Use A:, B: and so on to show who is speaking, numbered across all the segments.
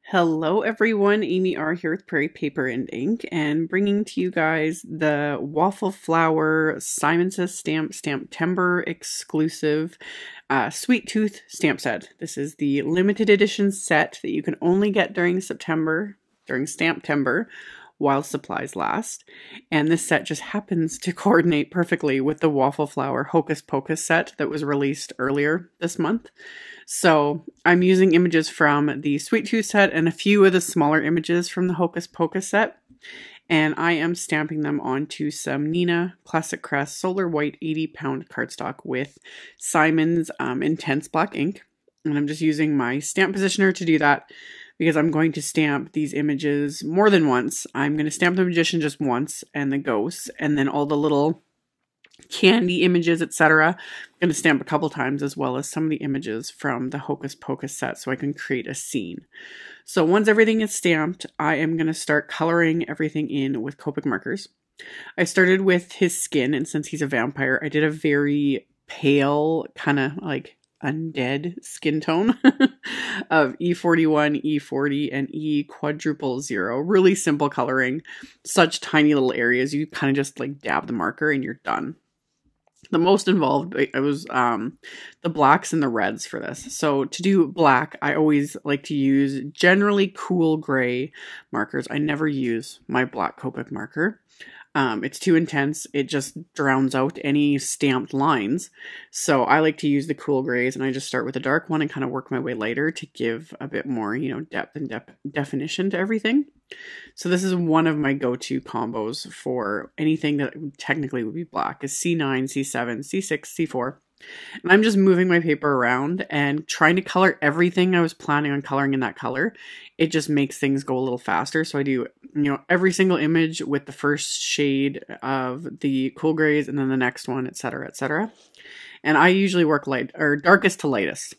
A: Hello everyone, Amy R here with Prairie Paper and Ink and bringing to you guys the Waffle Flower Simon Says STAMPtember exclusive Sweet Tooth stamp set. This is the limited edition set that you can only get during STAMPtember while supplies last. And this set just happens to coordinate perfectly with the Waffle Flower Hocus Pocus set that was released earlier this month. So I'm using images from the Sweet Tooth set and a few of the smaller images from the Hocus Pocus set. And I am stamping them onto some Neenah Classic Crest Solar White 80-pound cardstock with Simon's Intense Black ink. And I'm just using my stamp positioner to do that because I'm going to stamp these images more than once. I'm going to stamp the magician just once and the ghosts, and then all the little candy images, etc. I'm going to stamp a couple times, as well as some of the images from the Hocus Pocus set so I can create a scene. So once everything is stamped, I am going to start coloring everything in with Copic markers. I started with his skin, and since he's a vampire, I did a very pale, kind of like undead skin tone of E41, E40, and E00. Really simple coloring. Such tiny little areas. You kind of just like dab the marker and you're done. The most involved I was the blacks and the reds for this. So to do black, I always like to use generally cool gray markers. I never use my black Copic marker. It's too intense. It just drowns out any stamped lines. So I like to use the cool grays, and I just start with the dark one and kind of work my way lighter to give a bit more, depth and definition to everything. So this is one of my go-to combos for anything that technically would be black is C9, C7, C6, C4. And I'm just moving my paper around and trying to color everything I was planning on coloring in that color. It just makes things go a little faster. So I do, every single image with the first shade of the cool grays and then the next one, etc., etc. And I usually work light or darkest to lightest.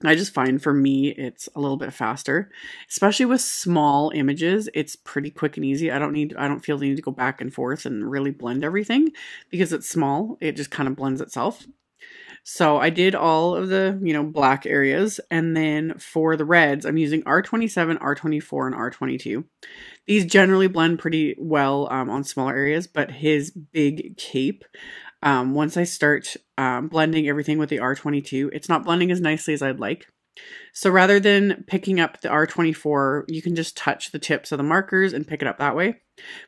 A: I just find for me, it's a little bit faster, especially with small images. It's pretty quick and easy. I don't feel the need to go back and forth and really blend everything because it's small. It just kind of blends itself. So I did all of the, black areas. And then for the reds, I'm using R27, R24, and R22. These generally blend pretty well on smaller areas, but his big cape, once I start blending everything with the R22, it's not blending as nicely as I'd like. So rather than picking up the R24, you can just touch the tips of the markers and pick it up that way.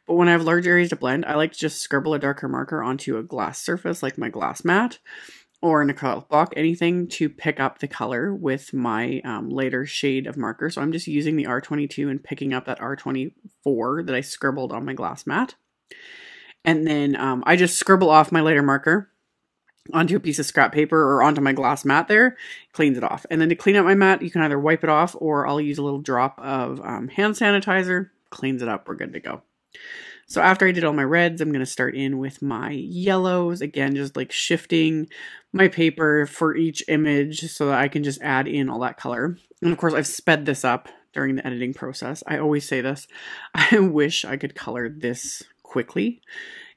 A: But when I have large areas to blend, I like to just scribble a darker marker onto a glass surface like my glass mat or an acrylic block, anything to pick up the color with my later shade of marker. So I'm just using the R22 and picking up that R24 that I scribbled on my glass mat. And then I just scribble off my lighter marker onto a piece of scrap paper or onto my glass mat there, cleans it off. And then to clean up my mat, you can either wipe it off or I'll use a little drop of hand sanitizer, cleans it up, we're good to go. So after I did all my reds, I'm going to start in with my yellows. Again, just like shifting my paper for each image so that I can just add in all that color. And of course, I've sped this up during the editing process. I always say this. I wish I could color this quickly.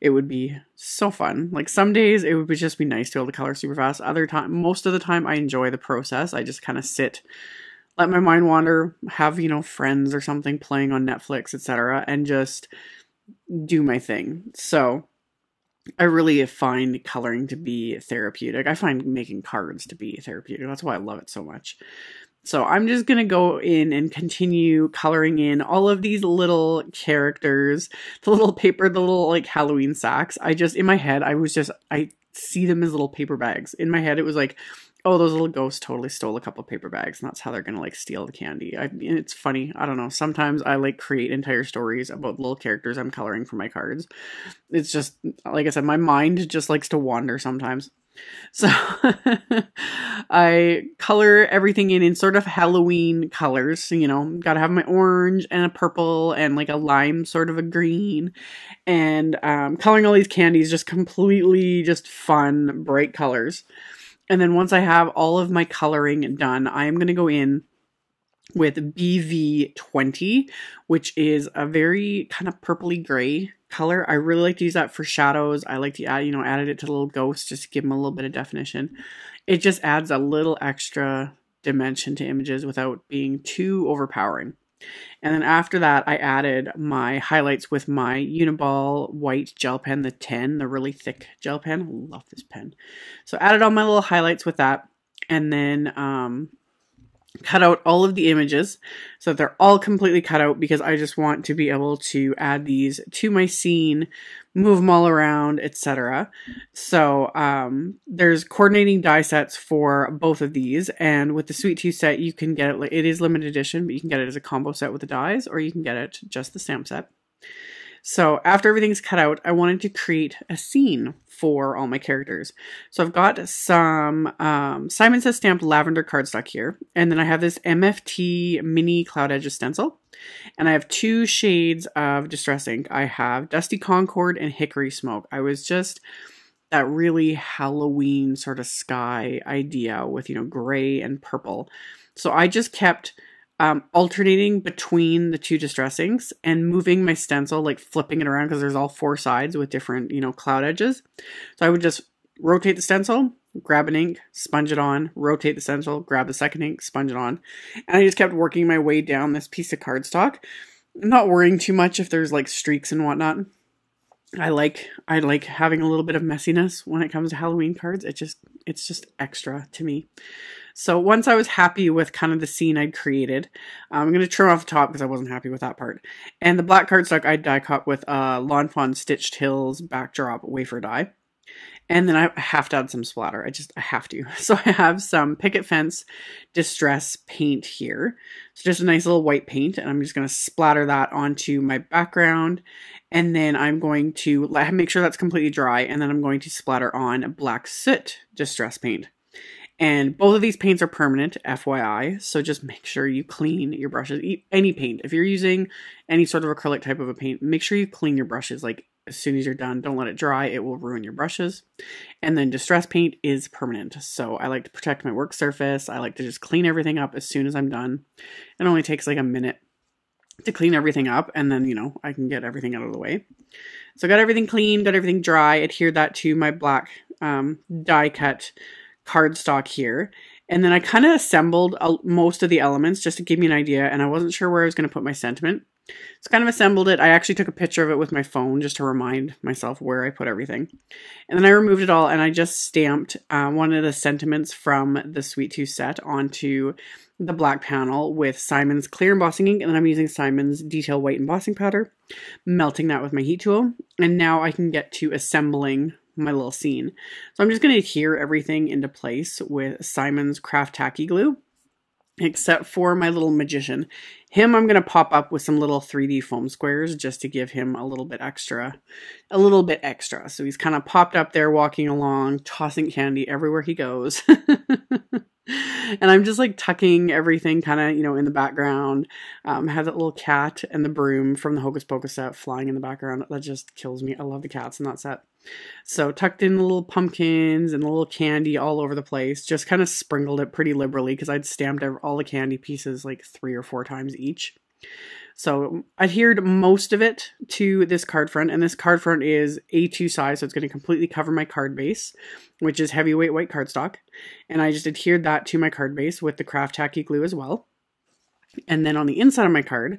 A: It would be so fun. Like some days it would just be nice to be able to color super fast. Most of the time I enjoy the process. I just kind of sit, let my mind wander, have, friends or something playing on Netflix, etc., and just do my thing. So I really find coloring to be therapeutic. I find making cards to be therapeutic. That's why I love it so much. So I'm just going to go in and continue coloring in all of these little characters, the little paper, the little like Halloween sacks. In my head, I see them as little paper bags. In my head, it was like, oh, those little ghosts totally stole a couple of paper bags, and that's how they're going to like steal the candy. It's funny. I don't know. Sometimes I like create entire stories about little characters I'm coloring for my cards. It's just, like I said, my mind just likes to wander sometimes. So I color everything in sort of Halloween colors. Gotta have my orange and a purple and like a lime sort of a green. And coloring all these candies just completely just fun, bright colors. And then once I have all of my coloring done, I am going to go in with BV20, which is a very kind of purpley gray color. I really like to use that for shadows. I like to added it to the little ghosts just to give them a little bit of definition. It just adds a little extra dimension to images without being too overpowering. And then after that, I added my highlights with my Uniball white gel pen, the 10, the really thick gel pen. I love this pen. So I added all my little highlights with that, and then cut out all of the images so that they're all completely cut out, because I just want to be able to add these to my scene, move them all around, etc. So there's coordinating die sets for both of these, and with the Sweet Tooth set you can get it, it is limited edition, but you can get it as a combo set with the dies, or you can get it just the stamp set. So after everything's cut out, I wanted to create a scene for all my characters. So I've got some Simon Says Stamped lavender cardstock here, and then I have this MFT mini cloud edges stencil, and I have 2 shades of distress ink. I have Dusty Concord and Hickory Smoke. I was just that really Halloween sort of sky idea with, you know, gray and purple. So I just kept alternating between the 2 distress inks and moving my stencil, like flipping it around, because there's all 4 sides with different, you know, cloud edges. So I would just rotate the stencil, grab an ink, sponge it on, rotate the stencil, grab the second ink, sponge it on. And I just kept working my way down this piece of cardstock, not worrying too much if there's like streaks and whatnot. I like having a little bit of messiness when it comes to Halloween cards. It's just extra to me. So once I was happy with kind of the scene I'd created, I'm going to trim off the top because I wasn't happy with that part. And the black cardstock I die cut with Lawn Fawn Stitched Hills backdrop wafer die. And then I have to add some splatter. I have to. So I have some Picket Fence Distress paint here. So just a nice little white paint, and I'm just going to splatter that onto my background. And then I'm going to make sure that's completely dry, and then I'm going to splatter on Black Soot Distress paint. And both of these paints are permanent, FYI, so just make sure you clean your brushes. Any paint. If you're using any sort of acrylic type of a paint, make sure you clean your brushes like as soon as you're done. Don't let it dry, it will ruin your brushes. And then distress paint is permanent, so I like to protect my work surface. I like to just clean everything up as soon as I'm done. It only takes like a minute to clean everything up, and then, you know, I can get everything out of the way. So got everything clean, got everything dry, adhered that to my black die cut cardstock here, and then I kind of assembled most of the elements just to give me an idea, and I wasn't sure where I was going to put my sentiment. So kind of assembled it. I actually took a picture of it with my phone just to remind myself where I put everything. And then I removed it all, and I just stamped one of the sentiments from the Sweet Tooth set onto the black panel with Simon's clear embossing ink, and then I'm using Simon's detail white embossing powder, melting that with my heat tool, and now I can get to assembling my little scene. So I'm just going to adhere everything into place with Simon's Craft Tacky Glue, except for my little magician. Him I'm going to pop up with some little 3D foam squares just to give him a little bit extra. So he's kind of popped up there walking along, tossing candy everywhere he goes. And I'm just like tucking everything kind of, you know, in the background. Have that little cat and the broom from the Hocus Pocus set flying in the background. That just kills me. I love the cats in that set. So tucked in the little pumpkins and the little candy all over the place. Just kind of sprinkled it pretty liberally because I'd stamped all the candy pieces like 3 or 4 times each. So adhered most of it to this card front, and this card front is A2 size, so it's going to completely cover my card base, which is heavyweight white cardstock. And I just adhered that to my card base with the Craft Tacky Glue as well. And then on the inside of my card,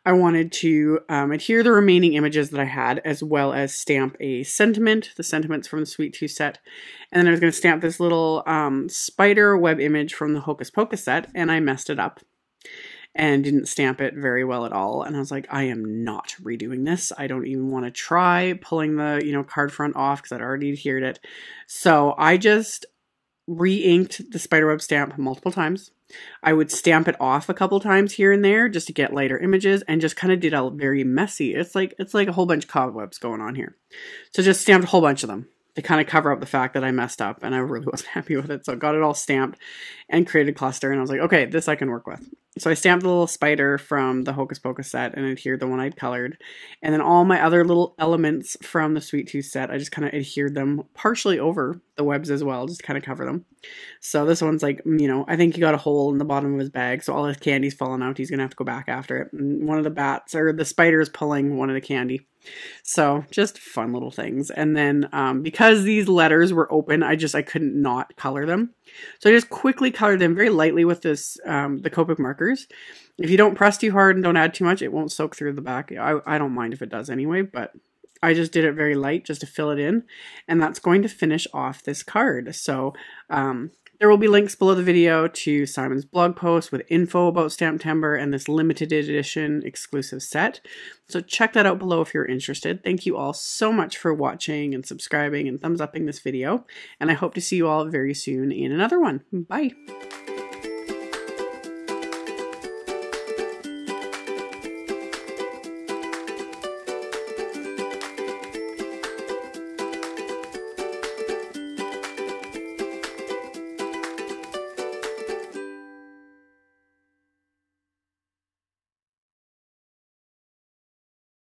A: I wanted to adhere the remaining images that I had, as well as stamp a sentiment, the sentiments from the Sweet Tooth set. And then I was going to stamp this little spider web image from the Hocus Pocus set, and I messed it up and didn't stamp it very well at all. And I was like, I am not redoing this. I don't even want to try pulling the, you know, card front off because I'd already adhered it. So I just re-inked the spiderweb stamp multiple times. I would stamp it off a couple times here and there just to get lighter images, and just kind of did a very messy. It's like a whole bunch of cobwebs going on here. So just stamped a whole bunch of them to kind of cover up the fact that I messed up and I really wasn't happy with it. So I got it all stamped and created a cluster, and I was like, okay, this I can work with. So I stamped the little spider from the Hocus Pocus set and adhered the one I'd colored. And then all my other little elements from the Sweet Tooth set, I just kind of adhered them partially over the webs as well, just to kind of cover them. So this one's like, you know, I think he got a hole in the bottom of his bag, so all his candy's falling out. He's going to have to go back after it. And one of the bats, or the spider's pulling one of the candy. So just fun little things. And then because these letters were open, I couldn't not color them. So I just quickly colored them very lightly with this, the Copic markers. If you don't press too hard and don't add too much, it won't soak through the back. I don't mind if it does anyway, but I just did it very light just to fill it in. And that's going to finish off this card. So there will be links below the video to Simon's blog post with info about STAMPtember and this limited edition exclusive set. So check that out below if you're interested. Thank you all so much for watching and subscribing and thumbs upping this video. And I hope to see you all very soon in another one. Bye.